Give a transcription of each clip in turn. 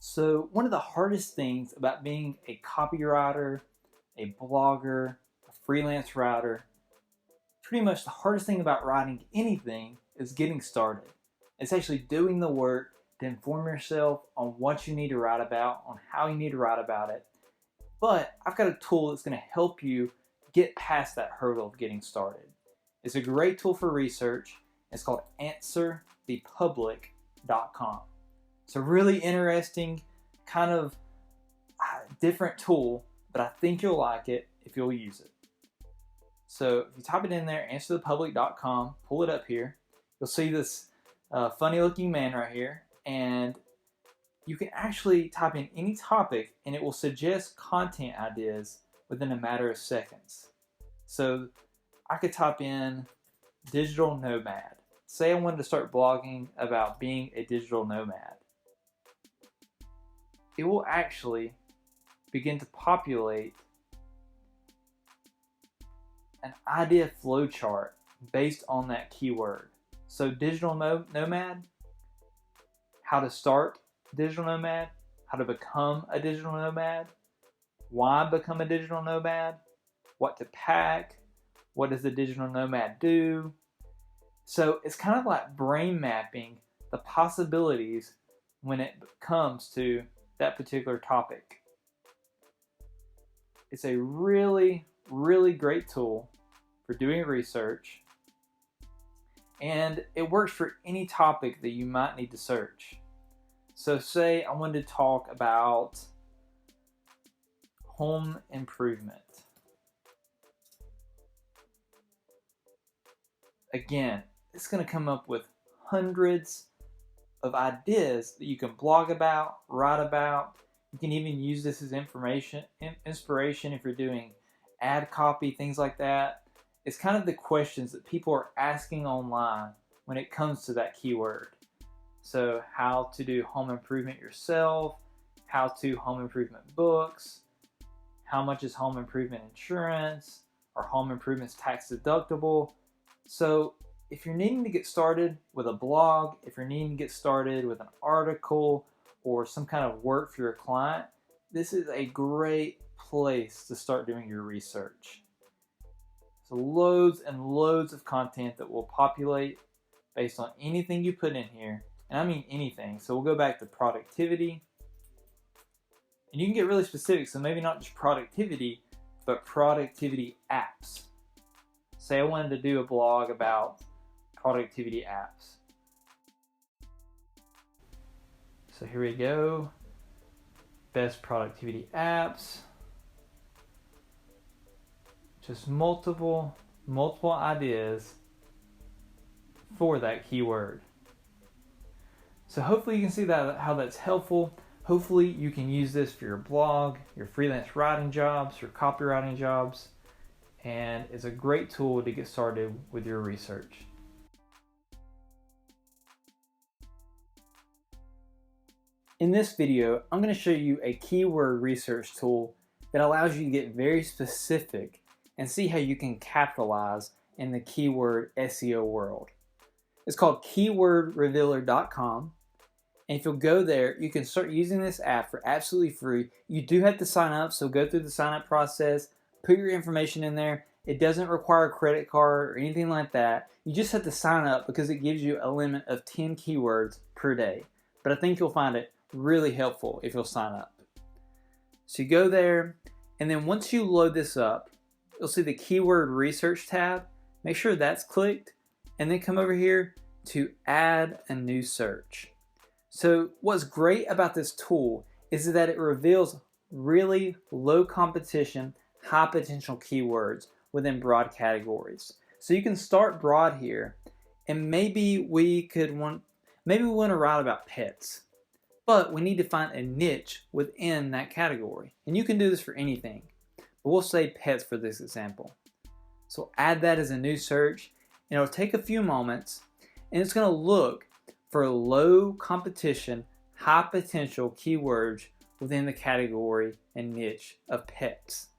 So one of the hardest things about being a copywriter, a blogger, a freelance writer, pretty much the hardest thing about writing anything is getting started. It's actually doing the work to inform yourself on what you need to write about, on how you need to write about it. But I've got a tool that's going to help you get past that hurdle of getting started. It's a great tool for research. It's called answerthepublic.com. It's a really interesting, kind of different tool, but I think you'll like it if you'll use it. So if you type it in there, answerthepublic.com, pull it up here, you'll see this funny looking man right here, and you can actually type in any topic and it will suggest content ideas within a matter of seconds. So I could type in digital nomad. Say I wanted to start blogging about being a digital nomad. It will actually begin to populate an idea flowchart based on that keyword. So digital nomad, how to start digital nomad, how to become a digital nomad, why become a digital nomad, what to pack, what does the digital nomad do. So it's kind of like brain mapping the possibilities when it comes to that particular topic. It's a really, really great tool for doing research, and it works for any topic that you might need to search. So say I wanted to talk about home improvement. Again, it's going to come up with hundreds of ideas that you can blog about, write about. You can even use this as inspiration if you're doing ad copy, things like that. It's kind of the questions that people are asking online when it comes to that keyword. So how to do home improvement yourself, how to home improvement books, how much is home improvement insurance, are home improvements tax deductible? So if you're needing to get started with a blog, if you're needing to get started with an article or some kind of work for your client, this is a great place to start doing your research. So loads and loads of content that will populate based on anything you put in here, and I mean anything. So we'll go back to productivity, and you can get really specific, so maybe not just productivity, but productivity apps. Say I wanted to do a blog about productivity apps. So here we go. Best productivity apps. Just multiple ideas for that keyword. So hopefully you can see that how that's helpful. Hopefully you can use this for your blog, your freelance writing jobs, your copywriting jobs, and it's a great tool to get started with your research. In this video, I'm going to show you a keyword research tool that allows you to get very specific and see how you can capitalize in the keyword SEO world. It's called keywordrevealer.com, and if you'll go there, you can start using this app for absolutely free. You do have to sign up, so go through the sign up process, put your information in there. It doesn't require a credit card or anything like that. You just have to sign up because it gives you a limit of 10 keywords per day. But I think you'll find it really helpful if you'll sign up. So you go there, and then once you load this up, you'll see the keyword research tab. Make sure that's clicked, and then come over here to add a new search. So what's great about this tool is that it reveals really low competition, high potential keywords within broad categories. So you can start broad here, and maybe we want to write about pets, but we need to find a niche within that category. And you can do this for anything, but we'll say pets for this example. So add that as a new search, and it'll take a few moments, and it's going to look for low competition, high potential keywords within the category and niche of pets.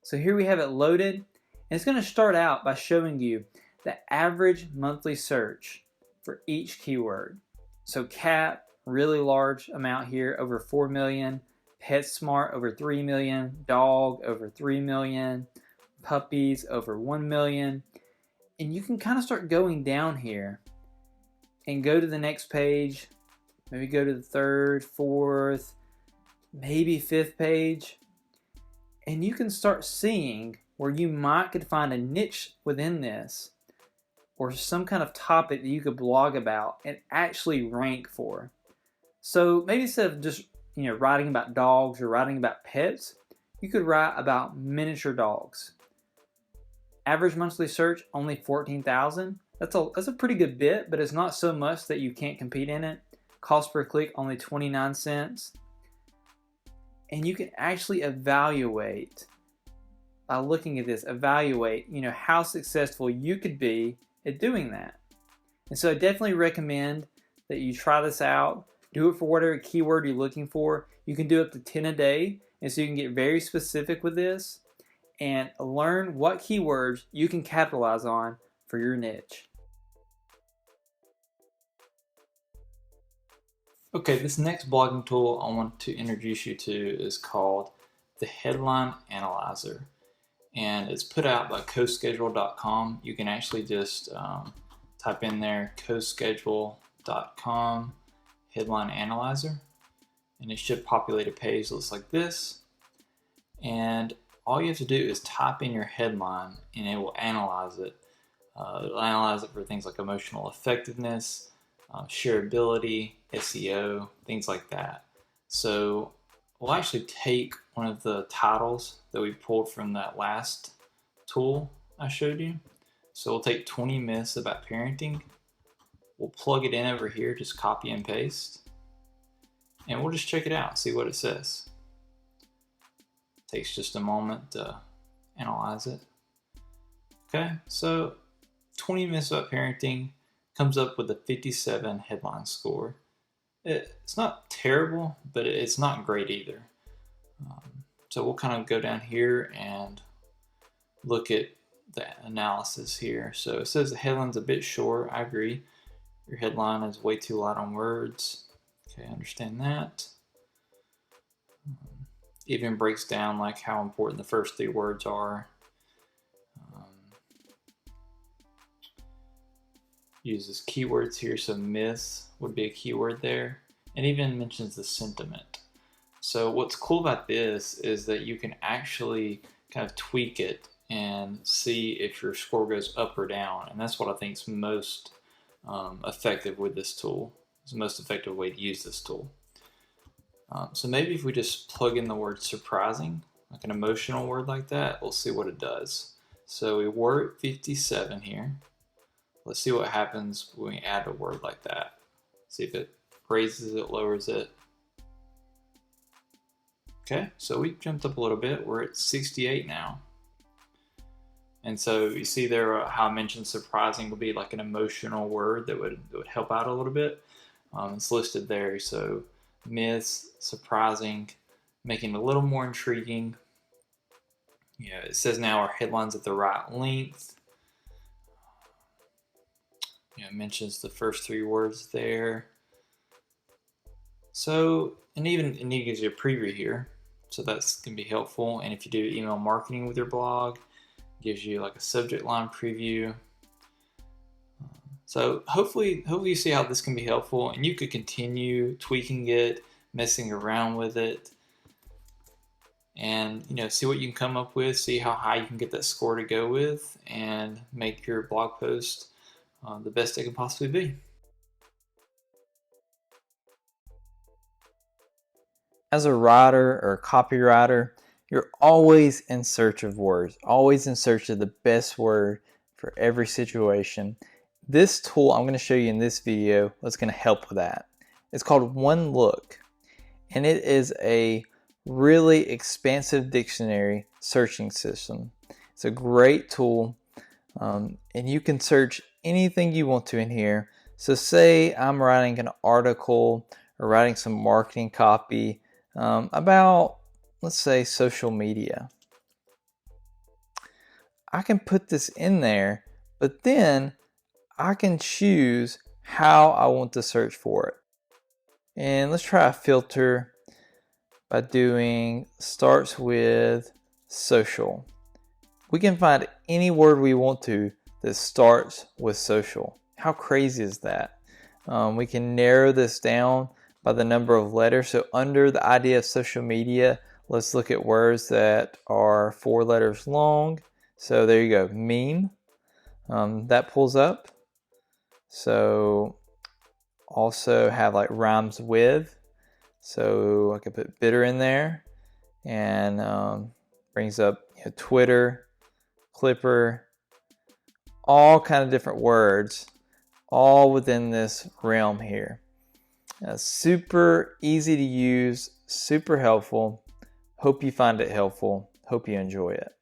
So here we have it loaded, and it's going to start out by showing you the average monthly search for each keyword. So cat, really large amount here, over 4 million. PetSmart, over 3 million. Dog, over 3 million. Puppies, over 1 million. And you can kind of start going down here and go to the next page, maybe go to the third, fourth, maybe fifth page, and you can start seeing where you might could find a niche within this or some kind of topic that you could blog about and actually rank for. So maybe instead of just writing about dogs or writing about pets, you could write about miniature dogs. Average monthly search only 14,000. That's a pretty good bit, but it's not so much that you can't compete in it. Cost per click only 29 cents. And you can actually evaluate by looking at this, evaluate how successful you could be at doing that. And so I definitely recommend that you try this out. Do it for whatever keyword you're looking for. You can do up to 10 a day, and so you can get very specific with this and learn what keywords you can capitalize on for your niche. Okay, this next blogging tool I want to introduce you to is called the Headline Analyzer, and it's put out by coschedule.com. You can actually just type in there coschedule.com Headline Analyzer, and it should populate a page that looks like this. And all you have to do is type in your headline and it will analyze it. It'll analyze it for things like emotional effectiveness, shareability, SEO, things like that. So we'll actually take one of the titles that we pulled from that last tool I showed you. So we'll take 20 myths about parenting. We'll plug it in over here, just copy and paste. And we'll just check it out, see what it says. Takes just a moment to analyze it. Okay, so 20 myths about parenting comes up with a 57 headline score. It's not terrible, but it's not great either. So we'll kind of go down here and look at the analysis here. So it says the headline's a bit short. I agree. Your headline is way too light on words. Okay, I understand that. Even breaks down like how important the first 3 words are. Uses keywords here, so myths would be a keyword there, and even mentions the sentiment. So what's cool about this is that you can actually kind of tweak it and see if your score goes up or down, and that's what I think is most effective with this tool. It's the most effective way to use this tool. So maybe if we just plug in the word surprising, like an emotional word like that, we'll see what it does. So we were at 57 here. Let's see what happens when we add a word like that. See if it raises it, lowers it. Okay, so we jumped up a little bit. We're at 68 now. And so you see there how I mentioned surprising would be like an emotional word that would help out a little bit. It's listed there. So myths, surprising, making it a little more intriguing. It says now our headline's at the right length. It mentions the first 3 words there. So, and it gives you a preview here. So that's going to be helpful. And if you do email marketing with your blog, it gives you like a subject line preview. So hopefully you see how this can be helpful, and you could continue tweaking it, messing around with it, and see what you can come up with, see how high you can get that score to go with, and make your blog post the best it can possibly be. As a writer or a copywriter, you're always in search of words, always in search of the best word for every situation. This tool I'm going to show you in this video is going to help with that. It's called OneLook, and it is a really expansive dictionary searching system. It's a great tool, and you can search anything you want to in here. So say I'm writing an article or writing some marketing copy about, let's say, social media. I can put this in there, but then I can choose how I want to search for it. And let's try a filter by doing starts with social. We can find any word we want to that starts with social. How crazy is that? We can narrow this down by the number of letters. So under the idea of social media, let's look at words that are 4 letters long. So there you go, meme. That pulls up. So also have like rhymes with. So I could put bitter in there, and brings up Twitter, Clipper, all kind of different words, all within this realm here. Super easy to use, super helpful. Hope you find it helpful. Hope you enjoy it.